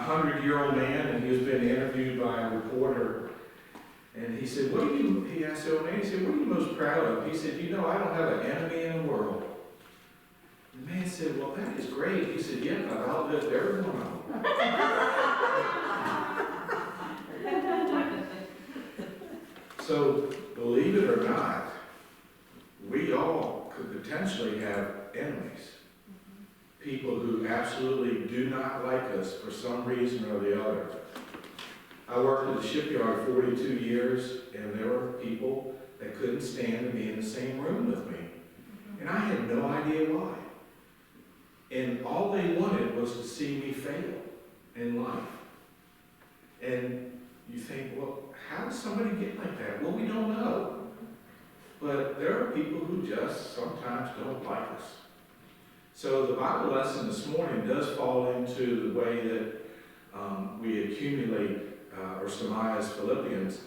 100-year-old man, and he was being interviewed by a reporter. And he said, he asked the old man, he said, what are you most proud of? He said, I don't have an enemy in the world. The man said, well, that is great. He said, yeah, but I've outlived every one of them. So, believe it or not, we all could potentially have enemies. People who absolutely do not like us for some reason or the other. I worked at the shipyard 42 years, and there were people that couldn't stand to be in the same room with me. And I had no idea why. And all they wanted was to see me fail in life. And you think, well, how does somebody get like that? Well, we don't know. But there are people who just sometimes don't like us. So the Bible lesson this morning does fall into the way that we accumulate or surmise Philippians,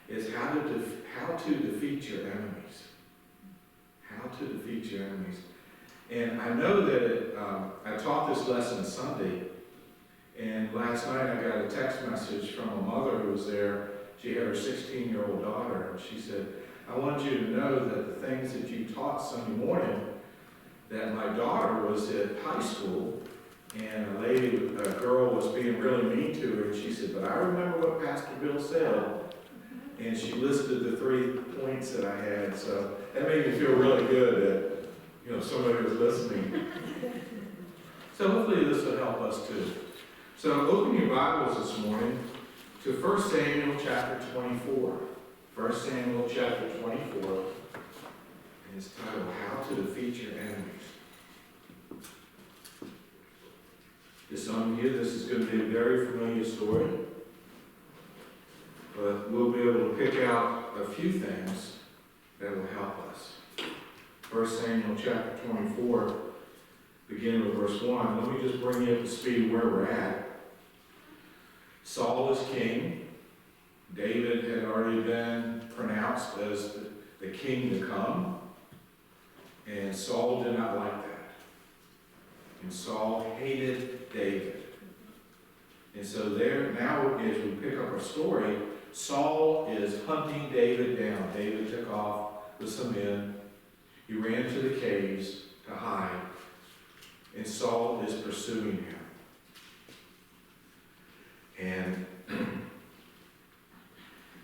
is how to defeat your enemies. How to defeat your enemies. And I know that I taught this lesson Sunday, and last night I got a text message from a mother who was there. She had her 16-year-old daughter, and she said, I want you to know that the things that you taught Sunday morning, that my daughter was at high school, and a girl was being really mean to her, and she said, but I remember what Pastor Bill said, and she listed the 3 points that I had, so that made me feel really good that, somebody was listening. So hopefully this will help us too. So open your Bibles this morning to 1 Samuel chapter 24. 1 Samuel chapter 24, and it's titled, How to Defeat Your Enemies. To some of you, this is going to be a very familiar story, but we'll be able to pick out a few things that will help us. 1 Samuel chapter 24, beginning with verse 1. Let me just bring you up to speed where we're at. Saul is king. David had already been pronounced as the king to come, and Saul did not like that. And Saul hated David. And so now as we pick up our story, Saul is hunting David down. David took off with some men. He ran to the caves to hide, and Saul is pursuing him. And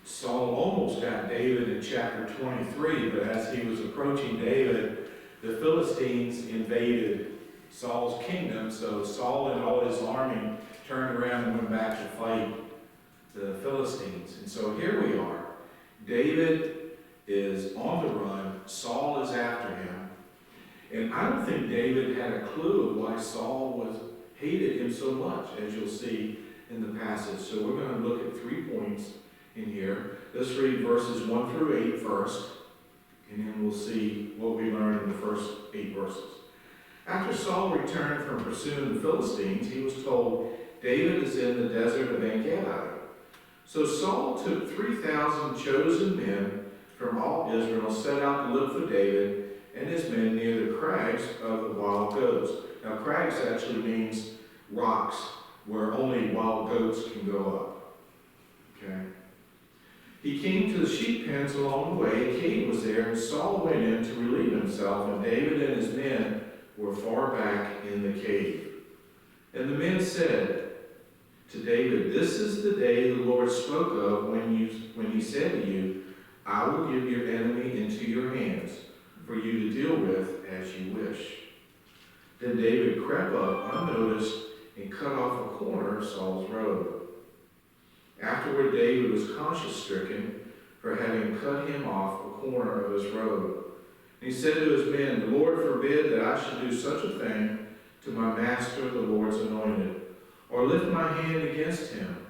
Saul almost got David in chapter 23, but as he was approaching David, the Philistines invaded Saul's kingdom, so Saul and all his army turned around and went back to fight the Philistines. And so here we are. David is on the run. Saul is after him. And I don't think David had a clue of why Saul hated him so much, as you'll see in the passage. So we're going to look at 3 points in here. Let's read verses 1 through 8 first, and then we'll see what we learn in the first 8 verses. After Saul returned from pursuing the Philistines, he was told, David is in the desert of En-Gedi. So Saul took 3,000 chosen men from all Israel, set out to look for David and his men near the crags of the wild goats. Now, crags actually means rocks where only wild goats can go up. Okay? He came to the sheep pens along the way. A cave was there, and Saul went in to relieve himself, and David and his men were far back in the cave. And the men said to David, this is the day the Lord spoke of when he said to you, I will give your enemy into your hands for you to deal with as you wish. Then David crept up unnoticed and cut off a corner of Saul's robe. Afterward, David was conscience-stricken for having cut him off a corner of his robe. And he said to his men, the Lord forbid that I should do such a thing to my master, the Lord's anointed, or lift my hand against him,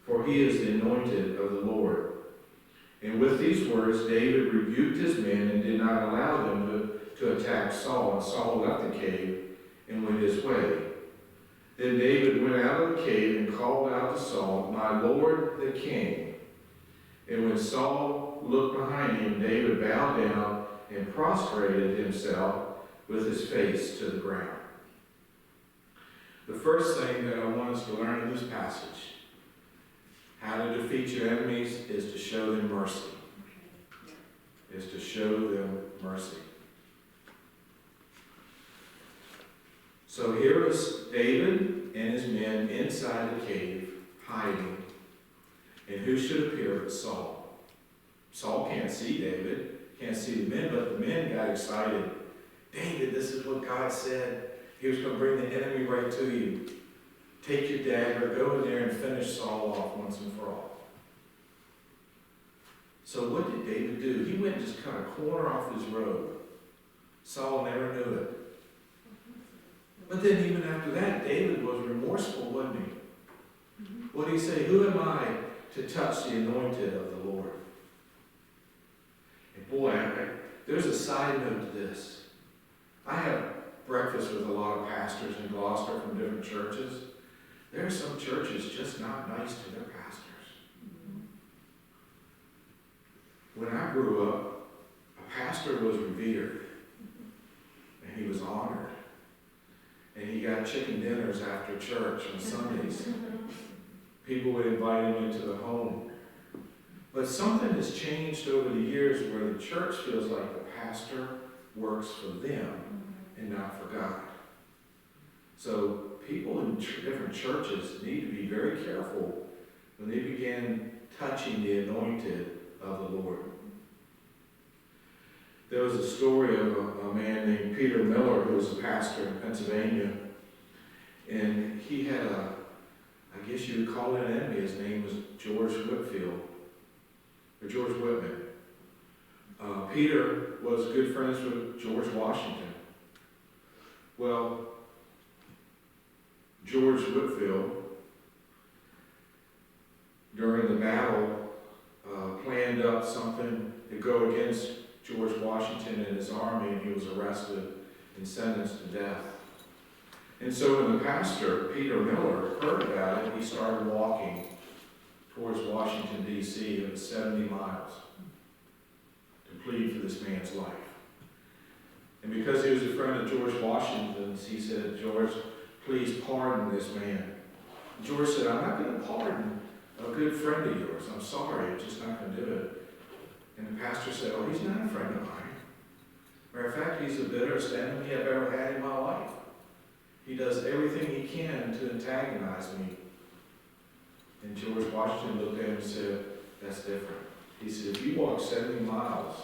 for he is the anointed of the Lord. And with these words, David rebuked his men and did not allow them to attack Saul. And Saul left the cave and went his way. Then David went out of the cave and called out to Saul, my Lord the king. And when Saul looked behind him, David bowed down and prostrated himself with his face to the ground. The first thing that I want us to learn in this passage passage. How to defeat your enemies is to show them mercy. Is to show them mercy. So here is David and his men inside the cave, hiding. And who should appear but Saul? Saul can't see David, can't see the men, but the men got excited. David, this is what God said. He was going to bring the enemy right to you. Take your dagger, go in there and finish Saul off once and for all. So what did David do? He went and just cut a corner off his robe. Saul never knew it. But then even after that, David was remorseful, wasn't he? What did he say? Who am I to touch the anointed of the Lord? And boy, there's a side note to this. I have breakfast with a lot of pastors in Gloucester from different churches. There are some churches just not nice to their pastors. When I grew up, a pastor was revered, and he was honored. And he got chicken dinners after church on Sundays. People would invite him into the home. But something has changed over the years where the church feels like the pastor works for them and not for God. So people in different churches need to be very careful when they begin touching the anointed of the Lord. There was a story of a man named Peter Miller who was a pastor in Pennsylvania. And he had I guess you would call it an enemy. His name was George Whitfield, or George Whitman. Peter was good friends with George Washington. Well, George Whitfield, during the battle, planned up something to go against George Washington and his army, and he was arrested and sentenced to death. And so when the pastor, Peter Miller, heard about it, he started walking towards Washington, D.C. It was 70 miles to plead for this man's life. And because he was a friend of George Washington's, he said, George, please pardon this man. George said, I'm not going to pardon a good friend of yours. I'm sorry, I'm just not going to do it. And the pastor said, oh, he's not a friend of mine. Matter of fact, he's the bitterest enemy I've ever had in my life. He does everything he can to antagonize me. And George Washington looked at him and said, that's different. He said, if you walk 70 miles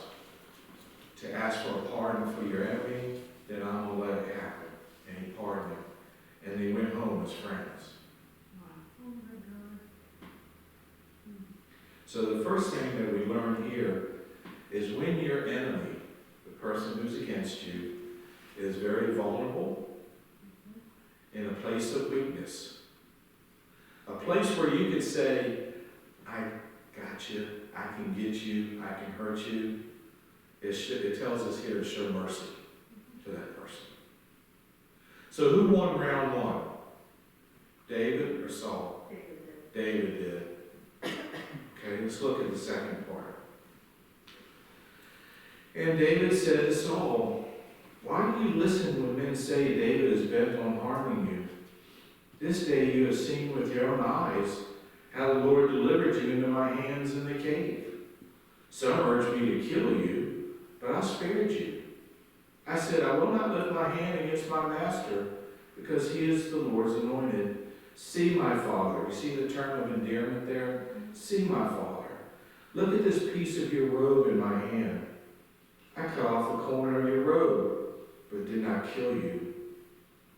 to ask for a pardon for your enemy, then I'm going to let it happen. And he pardoned him. And they went home as friends. Wow. Oh my God. So the first thing that we learn here is when your enemy, the person who's against you, is very vulnerable, in a place of weakness, a place where you could say, I got you, I can get you, I can hurt you. It tells us here to show mercy to that person. So who won round one? David or Saul? David did. Okay, let's look at the second part. And David said to Saul, why do you listen when men say David is bent on harming you? This day you have seen with your own eyes how the Lord delivered you into my hands in the cave. Some urged me to kill you, but I spared you. I said, I will not lift my hand against my master, because he is the Lord's anointed. See, my father. You see the term of endearment there? See, my father. Look at this piece of your robe in my hand. I cut off the corner of your robe, but did not kill you.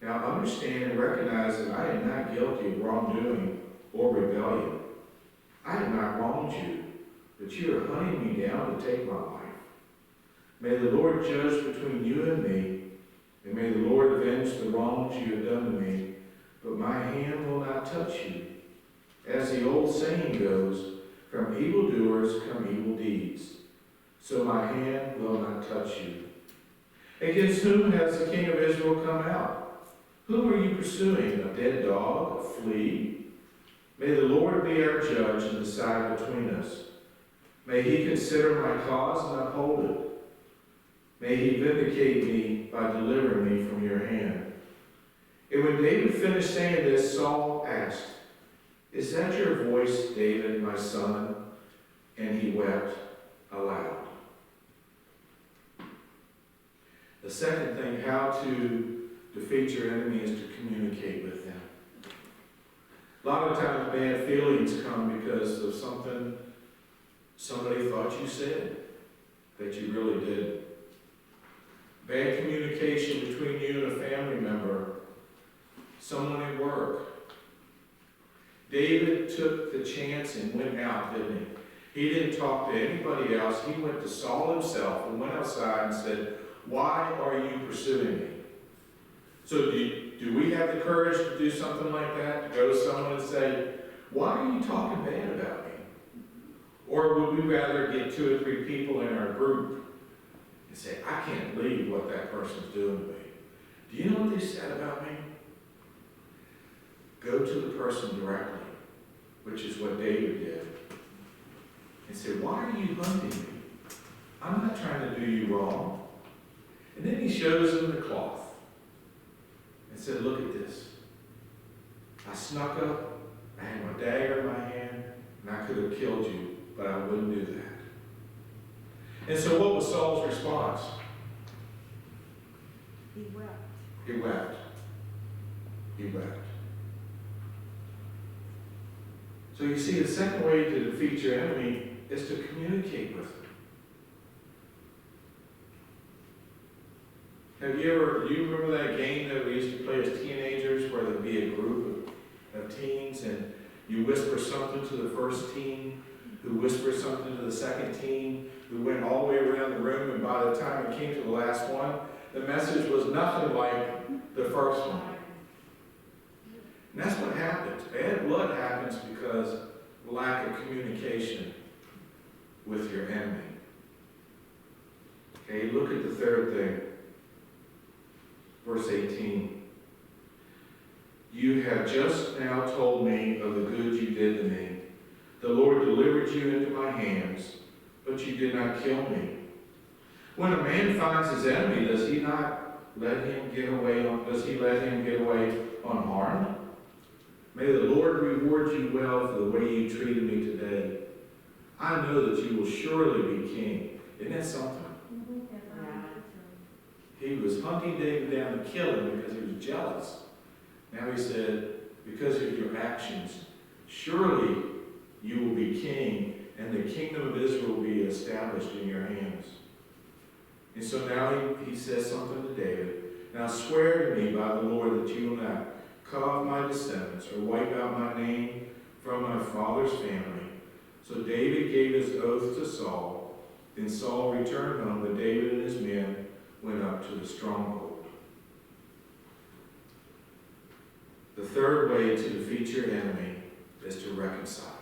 Now understand and recognize that I am not guilty of wrongdoing or rebellion. I have not wronged you, but you are hunting me down to take my life. May the Lord judge between you and me, and may the Lord avenge the wrongs you have done to me, but my hand will not touch you. As the old saying goes, from evildoers come evil deeds. So my hand will not touch you. Against whom has the king of Israel come out? Whom are you pursuing? A dead dog? A flea? May the Lord be our judge and decide between us. May he consider my cause and uphold it. May he vindicate me by delivering me from your hand. And when David finished saying this, Saul asked, "Is that your voice, David, my son?" And he wept aloud. The second thing, how to defeat your enemy, is to communicate with them. A lot of times bad feelings come because of something somebody thought you said that you really did. Bad communication between you and a family member, someone at work. David took the chance and went out, didn't he? He didn't talk to anybody else. He went to Saul himself and went outside and said, "Why are you pursuing me?" So do we have the courage to do something like that? To go to someone and say, "Why are you talking bad about me?" Or would we rather get 2 or 3 people in our group and say, "I can't believe what that person's doing to me. Do you know what they said about me?" Go to the person directly, which is what David did, and say, "Why are you hunting me? I'm not trying to do you wrong." And then he shows him the cloth and said, "Look at this. I snuck up, I had my dagger in my hand, and I could have killed you, but I wouldn't do that." And so what was Saul's response? He wept. He wept. He wept. So you see, the second way to defeat your enemy is to communicate with them. Do you remember that game that we used to play as teenagers where there'd be a group of teens and you whisper something to the first teen, who whispered something to the second teen, who went all the way around the room, and by the time it came to the last one, the message was nothing like the first one. And that's what happens. Bad blood happens because of lack of communication with your enemy. Okay, look at the third thing. Verse 18. "You have just now told me of the good you did to me. The Lord delivered you into my hands, but you did not kill me." When a man finds his enemy, does he let him get away unharmed? May the Lord reward you well for the way you treated me today. I know that you will surely be king. Isn't that something? He was hunting David down to kill him because he was jealous. Now he said, because of your actions, surely you will be king, and the kingdom of Israel will be established in your hands. And so now he says something to David. "Now swear to me by the Lord that you will not cut off my descendants or wipe out my name from my father's family." So David gave his oath to Saul. Then Saul returned home, but David and his men went up to the stronghold. The third way to defeat your enemy is to reconcile.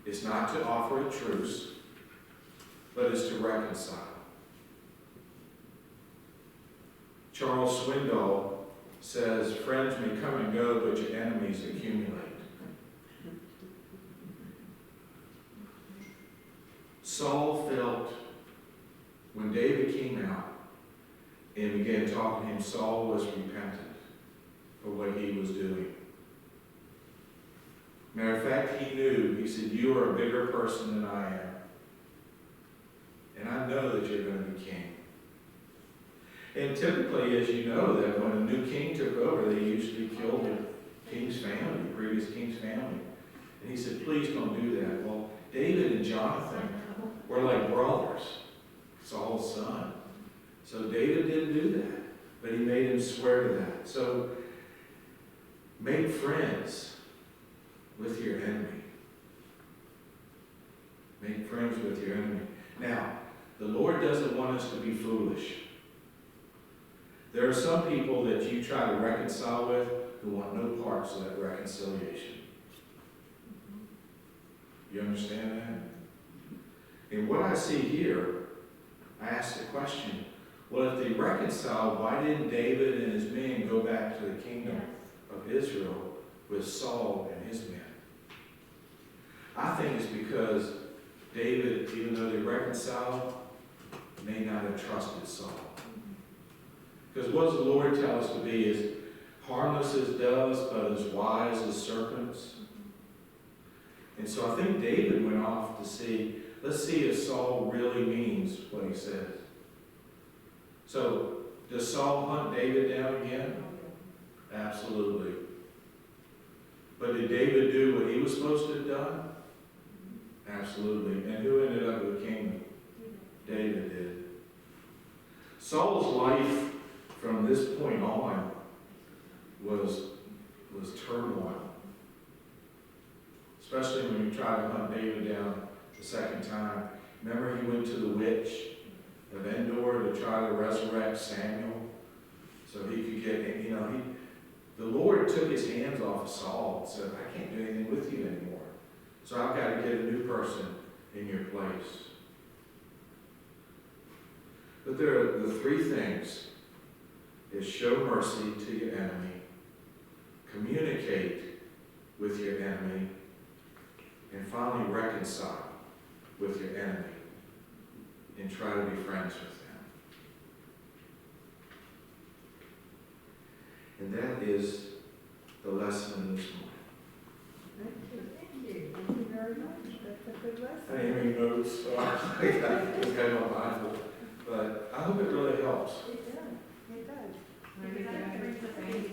It's not to offer a truce, but it's to reconcile. Charles Swindoll says, "Friends may come and go, but your enemies accumulate." Saul felt when David came out and began talking to him, Saul was repentant for what he was doing. Matter of fact, he knew, he said, "You are a bigger person than I am. And I know that you're going to be king." And typically, as you know, that when a new king took over, they usually killed the king's family, the previous king's family. And he said, "Please don't do that." Well, David and Jonathan were like brothers, Saul's son. So David didn't do that, but he made him swear to that. So make friends with your enemy. Make friends with your enemy. Now, the Lord doesn't want us to be foolish. There are some people that you try to reconcile with who want no parts of that reconciliation. You understand that? And what I see here, I ask the question, well, if they reconciled, why didn't David and his men go back to the kingdom of Israel with Saul and his men? I think it's because David, even though they reconciled, may not have trusted Saul. Because what does the Lord tell us to be is harmless as doves, but as wise as serpents. And so I think David went off to see, let's see if Saul really means what he says. So, does Saul hunt David down again? Absolutely. But did David do what he was supposed to have done? Absolutely. And who ended up with the kingdom? David did. Saul's life from this point on was turmoil. Especially when you try to hunt David down the second time. Remember he went to the witch of Endor to try to resurrect Samuel so he could get, the Lord took his hands off of Saul and said, I can't do anything with you anymore. So I've got to get a new person in your place. But there are the three things is show mercy to your enemy, communicate with your enemy, and finally reconcile with your enemy and try to be friends with them. And that is the lesson this morning. Thank you. Thank you very much. That's a good lesson. I didn't even notice, so I got my Bible. But I hope it really helps. It does. It does. Maybe